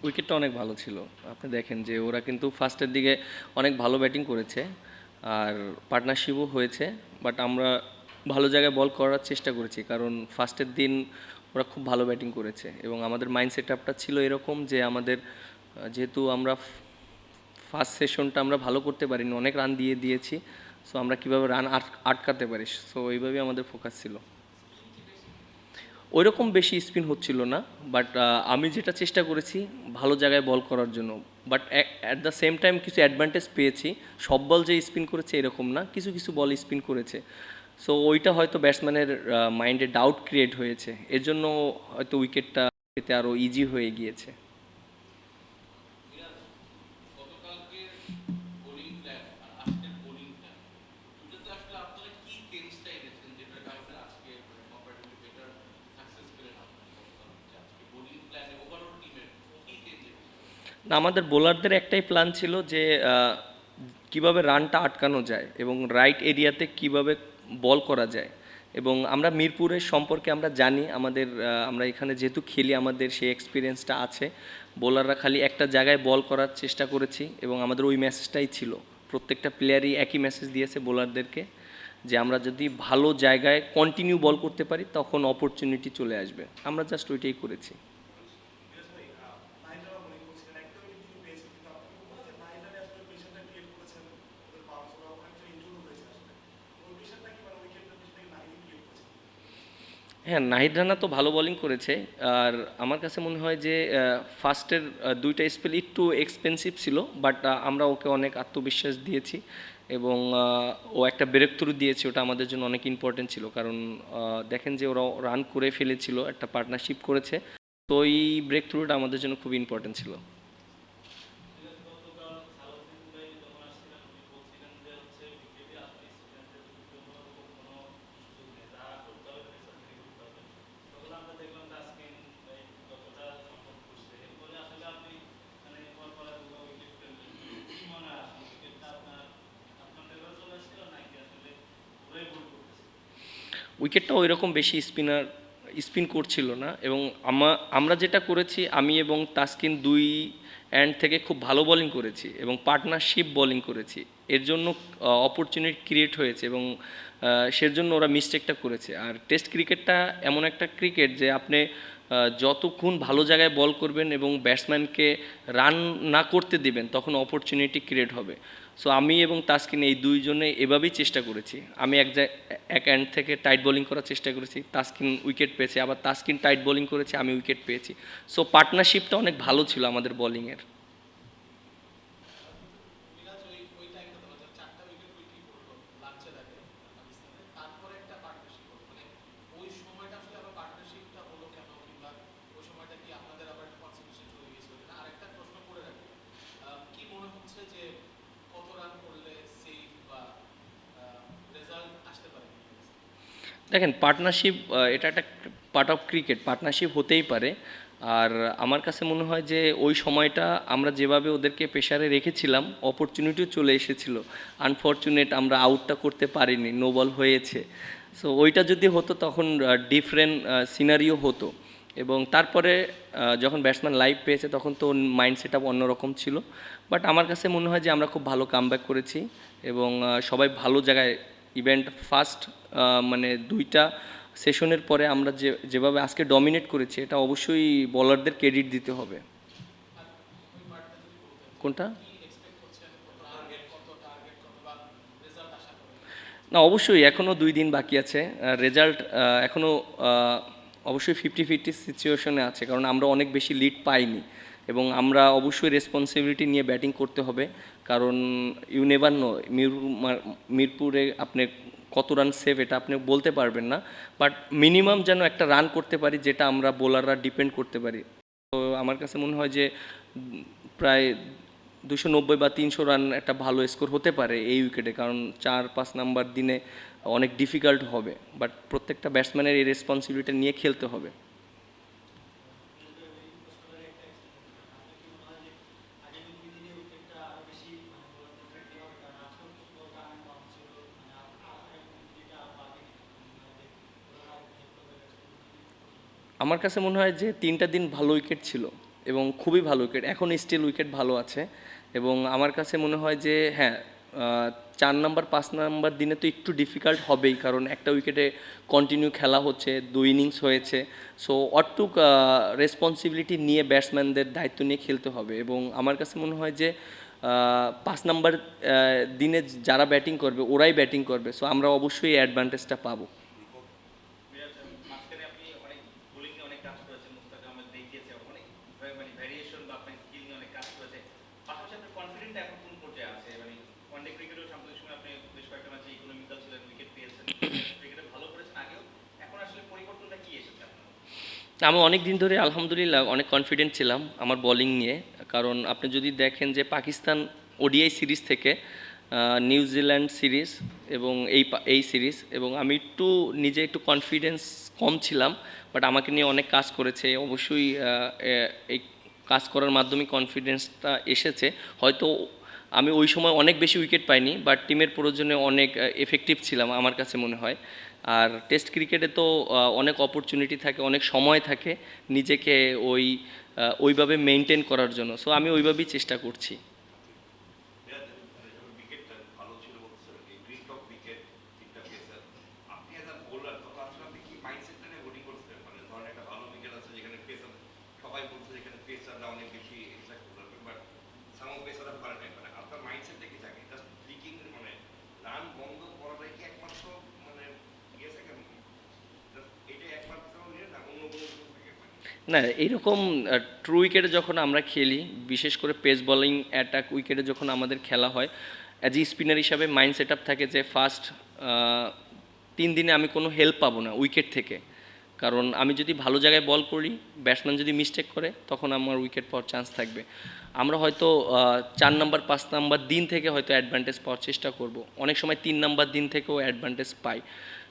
উইকেটটা অনেক ভালো ছিল। আপনি দেখেন যে ওরা কিন্তু ফার্স্টের দিকে অনেক ভালো ব্যাটিং করেছে, আর পার্টনারশিপও হয়েছে। বাট আমরা ভালো জায়গায় বল করার চেষ্টা করেছি, কারণ ফার্স্টের দিন ওরা খুব ভালো ব্যাটিং করেছে এবং আমাদের মাইন্ড সেট আপটা ছিল এরকম যে আমাদের যেহেতু আমরা ফার্স্ট সেশনটা আমরা ভালো করতে পারিনি, অনেক রান দিয়েছি। সো আমরা কীভাবে রান আটকাতে পারি, সো এইভাবেই আমাদের ফোকাস ছিল। ওইরকম বেশি স্পিন হচ্ছিল না, বাট আমি যেটা চেষ্টা করেছি ভালো জায়গায় বল করার জন্য। But at the same time কিছু অ্যাডভান্টেজ পেয়েছি। সব বল যে স্পিন করেছে এরকম না, কিছু কিছু বল স্পিন করেছে। সো ওইটা হয়তো ব্যাটসম্যানের মাইন্ডে ডাউট ক্রিয়েট হয়েছে, এর জন্য হয়তো উইকেটটা পেতে আরও ইজি হয়ে গিয়েছে। না, আমাদের বোলারদের একটাই প্ল্যান ছিল যে কিভাবে রানটা আটকানো যায় এবং রাইট এরিয়াতে কিভাবে বল করা যায়। এবং আমরা মিরপুরের সম্পর্কে আমরা জানি, আমরা এখানে যেহেতু খেলি আমাদের সেই এক্সপিরিয়েন্সটা আছে। বোলাররা খালি একটা জায়গায় বল করার চেষ্টা করেছি এবং আমাদের ওই মেসেজটাই ছিল। প্রত্যেকটা প্লেয়ারই একই মেসেজ দিয়েছে বোলারদেরকে, যে আমরা যদি ভালো জায়গায় কন্টিনিউ বল করতে পারি তখন অপরচুনিটি চলে আসবে। আমরা জাস্ট ওইটাই করেছি। হ্যাঁ, নাহিদ রানা তো ভালো বোলিং করেছে। আর আমার কাছে মনে হয় যে ফার্স্টের দুইটা স্পেল একটু এক্সপেন্সিভ ছিল, বাট আমরা ওকে অনেক আত্মবিশ্বাস দিয়েছি এবং ও একটা ব্রেক থ্রু দিয়েছে, ওটা আমাদের জন্য অনেক ইম্পর্টেন্ট ছিল। কারণ দেখেন যে ওরা রান করে ফেলেছিল, একটা পার্টনারশিপ করেছে, তো এই ব্রেক থ্রুটা আমাদের জন্য খুব ইম্পর্টেন্ট ছিল। উইকেটটা ওই রকম বেশি স্পিন করছিল না এবং আমরা যেটা করেছি, আমি এবং তাসকিন দুই এন্ড থেকে খুব ভালো বোলিং করেছি এবং পার্টনারশিপ বোলিং করেছি। এর জন্য অপরচুনিটি ক্রিয়েট হয়েছে এবং সেজন্য ওরা মিস্টেকটা করেছে। আর টেস্ট ক্রিকেটটা এমন একটা ক্রিকেট যে আপনি যতক্ষণ ভালো জায়গায় বল করবেন এবং ব্যাটসম্যানকে রান না করতে দেবেন তখন অপরচুনিটি ক্রিয়েট হবে। সো আমি এবং তাসকিন এই দুইজনে এভাবেই চেষ্টা করেছি। আমি এক এন্ড থেকে টাইট বোলিং করার চেষ্টা করেছি, তাসকিন উইকেট পেয়েছে, আবার তাসকিন টাইট বোলিং করেছে, আমি উইকেট পেয়েছি। সো পার্টনারশিপটা অনেক ভালো ছিল আমাদের বোলিংয়ের। দেখেন, পার্টনারশিপ এটা একটা পার্ট অফ ক্রিকেট, পার্টনারশিপ হতেই পারে। আর আমার কাছে মনে হয় যে ওই সময়টা আমরা যেভাবে ওদেরকে প্রেশারে রেখেছিলাম, অপরচুনিটিও চলে এসেছিলো। আনফর্চুনেট আমরা আউটটা করতে পারিনি, নো বল হয়েছে। সো ওইটা যদি হতো তখন ডিফারেন্ট সিনারিও হতো। এবং তারপরে যখন ব্যাটসম্যান লাইভ পেয়েছে তখন তো মাইন্ড সেট আপ অন্যরকম ছিল। বাট আমার কাছে মনে হয় যে আমরা খুব ভালো কামব্যাক করেছি এবং সবাই ভালো জায়গায় ইভেন্ট ফার্স্ট মানে দুইটা সেশনের পরে আমরা যেভাবে আজকে ডমিনেট করেছি, এটা অবশ্যই বলারদের ক্রেডিট দিতে হবে। কোনটা? না, অবশ্যই এখনও 2 দিন বাকি আছে। রেজাল্ট এখনও অবশ্যই 50-50 সিচুয়েশনে আছে, কারণ আমরা অনেক বেশি লিড পাইনি এবং আমরা অবশ্যই রেসপন্সিবিলিটি নিয়ে ব্যাটিং করতে হবে। কারণ ইউ নেভার নো, মিরপুরে আপনি কত রান সেভ এটা আপনি বলতে পারবেন না। বাট মিনিমাম যেন একটা রান করতে পারি, যেটা আমরা বোলাররা ডিপেন্ড করতে পারি। তো আমার কাছে মনে হয় যে প্রায় 290 বা 300 রান একটা ভালো স্কোর হতে পারে এই উইকেটে, কারণ 4-5 নাম্বার দিনে অনেক ডিফিকাল্ট হবে। বাট প্রত্যেকটা ব্যাটসম্যানের এই রেসপন্সিবিলিটি নিয়ে খেলতে হবে। আমার কাছে মনে হয় যে 3টা দিন ভালো উইকেট ছিল। এবং খুবই ভালো উইকেট, এখন স্টিল উইকেট ভালো আছে। এবং আমার কাছে মনে হয় যে হ্যাঁ, 4 নাম্বার 5 নাম্বার দিনে তো একটু ডিফিকাল্ট হবেই, কারণ একটা উইকেটে কন্টিনিউ খেলা হচ্ছে, 2 ইনিংস হয়েছে। সো অটুক রেসপন্সিবিলিটি নিয়ে ব্যাটসম্যানদের দায়িত্ব নিয়ে খেলতে হবে। এবং আমার কাছে মনে হয় যে 5 নাম্বার দিনে যারা ব্যাটিং করবে ওরাই ব্যাটিং করবে, সো আমরা অবশ্যই অ্যাডভান্টেজটা পাবো। মিরাজ, মাঝখানে আপনি অনেক বোলিং এ অনেক কাজ করেছেন, মুস্তাক আহমেদ দেখিয়েছে অনেক মানে ভ্যারিয়েশন বা আপনার স্কিল নিয়ে অনেক কাজ করেছে। পাশাপাশি আপনার কনফিডেন্ট এখন কোন পর্যায়ে আছে? মানে ওয়ানডে ক্রিকেটেও সাম্প্রতিক সময় আপনি বেশ কয়েকটা ম্যাচে ইকোনমিক্যাল ছিলেন, উইকেট পেয়েছেন, টেস্ট ক্রিকেটে ভালো করেছেন আগেও, এখন আসলে পরিবর্তনটা কি এসেছে আপনার? আমি অনেক দিন ধরে আলহামদুলিল্লাহ অনেক কনফিডেন্ট ছিলাম আমার বোলিং নিয়ে। কারণ আপনি যদি দেখেন যে পাকিস্তান ওডিআই সিরিজ থেকে নিউজিল্যান্ড সিরিজ এবং এই সিরিজ, এবং আমি একটু নিজে একটু কনফিডেন্স কম ছিলাম, বাট আমাকে নিয়ে অনেক কাজ করেছে অবশ্যই। এই কাজ করার মাধ্যমে কনফিডেন্সটা এসেছে। হয়তো আমি ওই সময় অনেক বেশি উইকেট পাইনি, বাট টিমের প্রয়োজনে অনেক এফেক্টিভ ছিলাম আমার কাছে মনে হয়। আর টেস্ট ক্রিকেটে তো অনেক অপরচুনিটি থাকে, অনেক সময় থাকে নিজেকে ওইভাবে মেনটেন করার জন্য। সো আমি ওইভাবেই চেষ্টা করছি। মিরাজ, মানে যখন উইকেটটা ভালো ছিল বলছেন, এই গ্রিন টপ উইকেট তিনটা পেয়েছেন, আপনি এজ আ বোলার তখন আসলে আপনি কি মাইন্ডসেটটা নিয়ে বোলিং করছেন? মানে ধরেন একটা ভালো উইকেট আছে যেখানে পেসার, সবাই বলছে যেখানে পেসাররা অনেক বেশি এক্সাক্ট করবে, বাট সামো পেসাররা পারে নাই, মানে আপনার মাইন্ডসেটটা কি থাকে? জাস্ট ফ্লিকিং, মানে রান বন্ধ করাটাই কি একমাত্র মানে ইয়ে থাকে? জাস্ট এটাই একমাত্র ইয়ে না, অন্য কোনো কিছু থাকে? না, এইরকম ট্রু উইকেটে যখন আমরা খেলি, বিশেষ করে পেস বোলিং অ্যাটাক উইকেটে যখন আমাদের খেলা হয়, অ্যাজ এ স্পিনার হিসাবে মাইন্ড সেট আপ থাকে যে ফার্স্ট 3 দিনে আমি কোনো হেল্প পাবো না উইকেট থেকে। কারণ আমি যদি ভালো জায়গায় বল করি, ব্যাটসম্যান যদি মিস্টেক করে, তখন আমার উইকেট পাওয়ার চান্স থাকবে। আমরা হয়তো 4 নাম্বার 5 নাম্বার দিন থেকে হয়তো অ্যাডভান্টেজ পাওয়ার চেষ্টা করব, অনেক সময় 3 নাম্বার দিন থেকেও অ্যাডভান্টেজ পাই।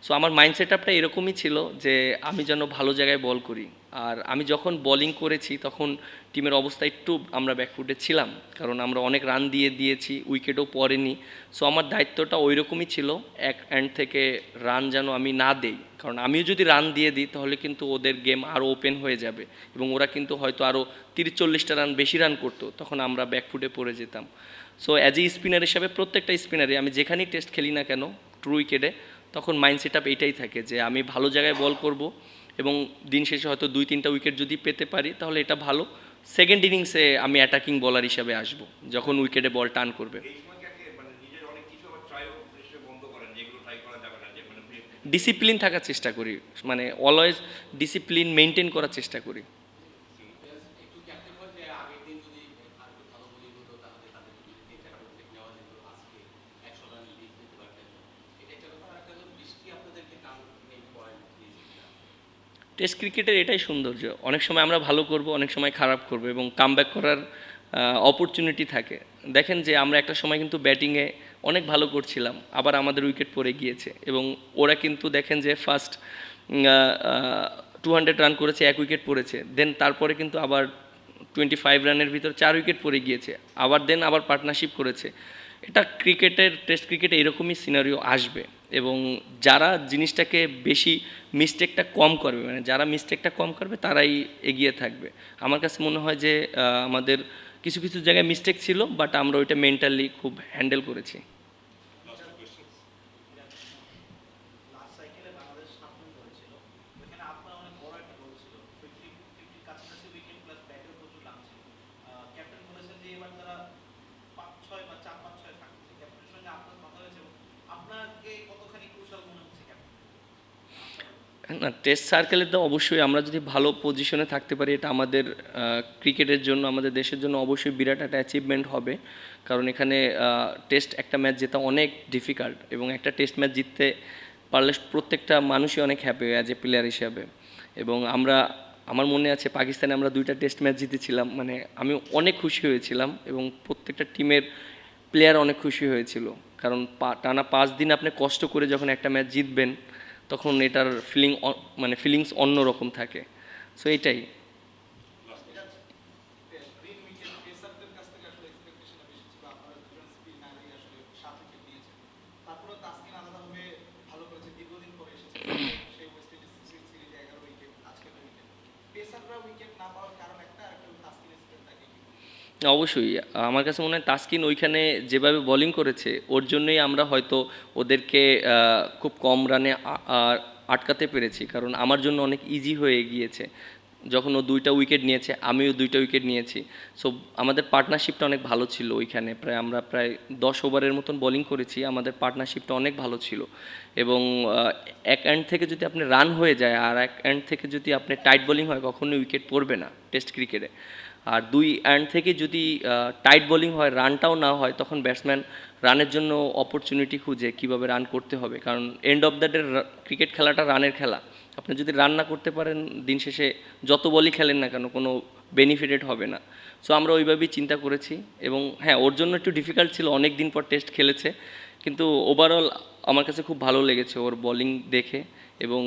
সো আমার মাইন্ড সেট আপটা এরকমই ছিল যে আমি যেন ভালো জায়গায় বল করি। আর আমি যখন বোলিং করেছি তখন টিমের অবস্থা একটু আমরা ব্যাকফুটে ছিলাম, কারণ আমরা অনেক রান দিয়েছি, উইকেটও পড়েনি। সো আমার দায়িত্বটা ওই রকমই ছিল, এক এন্ড থেকে রান যেন আমি না দেই। কারণ আমিও যদি রান দিয়ে দিই তাহলে কিন্তু ওদের গেম আরও ওপেন হয়ে যাবে, এবং ওরা কিন্তু হয়তো আরও 30-40টা রান বেশি রান করতো, তখন আমরা ব্যাকফুটে পড়ে যেতাম। সো অ্যাজ এ স্পিনার হিসাবে প্রত্যেকটা স্পিনারে আমি যেখানেই টেস্ট খেলি না কেন ট্রু উইকেটে, তখন মাইন্ড সেট আপ এটাই থাকে যে আমি ভালো জায়গায় বল করব, এবং দিন শেষে হয়তো 2-3টা উইকেট যদি পেতে পারি তাহলে এটা ভালো। সেকেন্ড ইনিংসে আমি অ্যাটাকিং বলার হিসাবে আসব যখন উইকেটে বল টার্ন করবে। এই সময় কি আগে মানে নিজের অনেক কিছু আবার ট্রাইও হিসেবে বন্ধ করেন, যেগুলো ট্রাই করা যাবে না, যে মানে ডিসিপ্লিন থাকার চেষ্টা করি, মানে অলওয়েজ ডিসিপ্লিন মেনটেন করার চেষ্টা করি। একটু ক্যাপ্টেন হয় যে আগের দিন যদি আর একটু ভালো বোলিং হতো তাহলে তাদের যদি 3-4টা উইকেট নেওয়া যেত, আজকে 100 রান লিড করতে পারতেন। এটা একটা ব্যাপার। একটা হলো বৃষ্টি আপনাদেরকে টান মেক পয়েন্ট দিয়েছে কিনা? টেস্ট ক্রিকেটের এটাই সৌন্দর্য, অনেক সময় আমরা ভালো করব, অনেক সময় খারাপ করব, এবং কামব্যাক করার অপরচুনিটি থাকে। দেখেন যে আমরা একটা সময় কিন্তু ব্যাটিংয়ে অনেক ভালো করছিলাম, আবার আমাদের উইকেট পড়ে গিয়েছে, এবং ওরা কিন্তু দেখেন যে ফার্স্ট 200 রান করেছে, 1 উইকেট পড়েছে, দেন তারপরে কিন্তু আবার 25 রানের ভিতর 4 উইকেট পড়ে গিয়েছে, আবার পার্টনারশিপ করেছে। এটা টেস্ট ক্রিকেটে এরকমই সিনারিও আসবে। এবং যারা জিনিসটাকে বেশি মিস্টেকটা কম করবে, মানে যারা মিস্টেকটা কম করবে তারাই এগিয়ে থাকবে। আমার কাছে মনে হয় যে আমাদের কিছু কিছু জায়গায় মিস্টেক ছিল, বাট আমরা ওইটা মেন্টালি খুব হ্যান্ডেল করেছি। লাস্ট সাইকেলে বাংলাদেশ 7 রান করেছিল, ওইখানে আপনার অনেক বড় একটা রোল ছিল, 50-50 কাছাকাছি উইকেট প্লাস ব্যাটেও প্রচুর রান ছিল। ক্যাপ্টেন বলেছেন যে এবার তারা 5-6 বা 4-5-6 থাকছে। ক্যাপ্টেনের সঙ্গে আপনার কথা হয়েছে, এবং আপনাকে কতখানি ক্রুশাল মনে হচ্ছে ক্যাপ্টেন? না, টেস্ট সার্কেলে তো অবশ্যই আমরা যদি ভালো পজিশনে থাকতে পারি, এটা আমাদের ক্রিকেটের জন্য, আমাদের দেশের জন্য অবশ্যই বিরাট একটা অ্যাচিভমেন্ট হবে। কারণ এখানে টেস্ট একটা ম্যাচ জেতা অনেক ডিফিকাল্ট, এবং একটা টেস্ট ম্যাচ জিততে পারলে প্রত্যেকটা মানুষই অনেক হ্যাপি অ্যাজ এ প্লেয়ার হিসাবে। এবং আমার মনে আছে পাকিস্তানে আমরা 2টা টেস্ট ম্যাচ জিতেছিলাম, মানে আমি অনেক খুশি হয়েছিলাম, এবং প্রত্যেকটা টিমের প্লেয়ার অনেক খুশি হয়েছিল। কারণ টানা 5 দিন আপনি কষ্ট করে যখন একটা ম্যাচ জিতবেন, তখন এটার মানে ফিলিংস অন্যরকম থাকে। সো এটাই। গ্রিন উইকেট পেসারদের কাছ থেকে আসলে এক্সপেকটেশনটা বেশি ছিল, আপনারা দুজন স্পিনারই আসলে 7 উইকেট নিয়েছেন। তারপরে তাসকিন আলাদাভাবে ভালো করেছে, দীর্ঘদিন পরে এসেছে সেই ওয়েস্ট ইন্ডিজ সিরিজে 11 উইকেট, আজকে 2 উইকেট। পেসাররা উইকেট না পাওয়ার কারণ একটা, আর একটা হলো তাসকিন অবশ্যই আমার কাছে মনে হয় তাসকিন ওইখানে যেভাবে বোলিং করেছে ওর জন্যই আমরা হয়তো ওদেরকে খুব কম রানে আটকাতে পেরেছি, কারণ আমার জন্য অনেক ইজি হয়ে গিয়েছে যখন ও 2টা উইকেট নিয়েছে, আমিও 2টা উইকেট নিয়েছি। সো আমাদের পার্টনারশিপটা অনেক ভালো ছিল ওইখানে, আমরা প্রায় 10 ওভারের মতন বোলিং করেছি, আমাদের পার্টনারশিপটা অনেক ভালো ছিল। এবং এক এন্ড থেকে যদি আপনি রান হয়ে যায় আর এক এন্ড থেকে যদি আপনি টাইট বোলিং হয়, কখনোই উইকেট পড়বে না টেস্ট ক্রিকেটে। আর 2 এন্ড থেকে যদি টাইট বোলিং হয়, রানটাও না হয়, তখন ব্যাটসম্যান রানের জন্য অপরচুনিটি খুঁজে কীভাবে রান করতে হবে, কারণ end of the day cricket খেলাটা রানের খেলা। আপনি যদি রান না করতে পারেন, দিন শেষে যত বলই খেলেন না কেন কোনো বেনিফিটেড হবে না। সো আমরা ওইভাবেই চিন্তা করেছি। এবং হ্যাঁ, ওর জন্য একটু ডিফিকাল্ট ছিল, অনেক দিন পর টেস্ট খেলেছে, কিন্তু ওভারঅল আমার কাছে খুব ভালো লেগেছে ওর বোলিং দেখে। এবং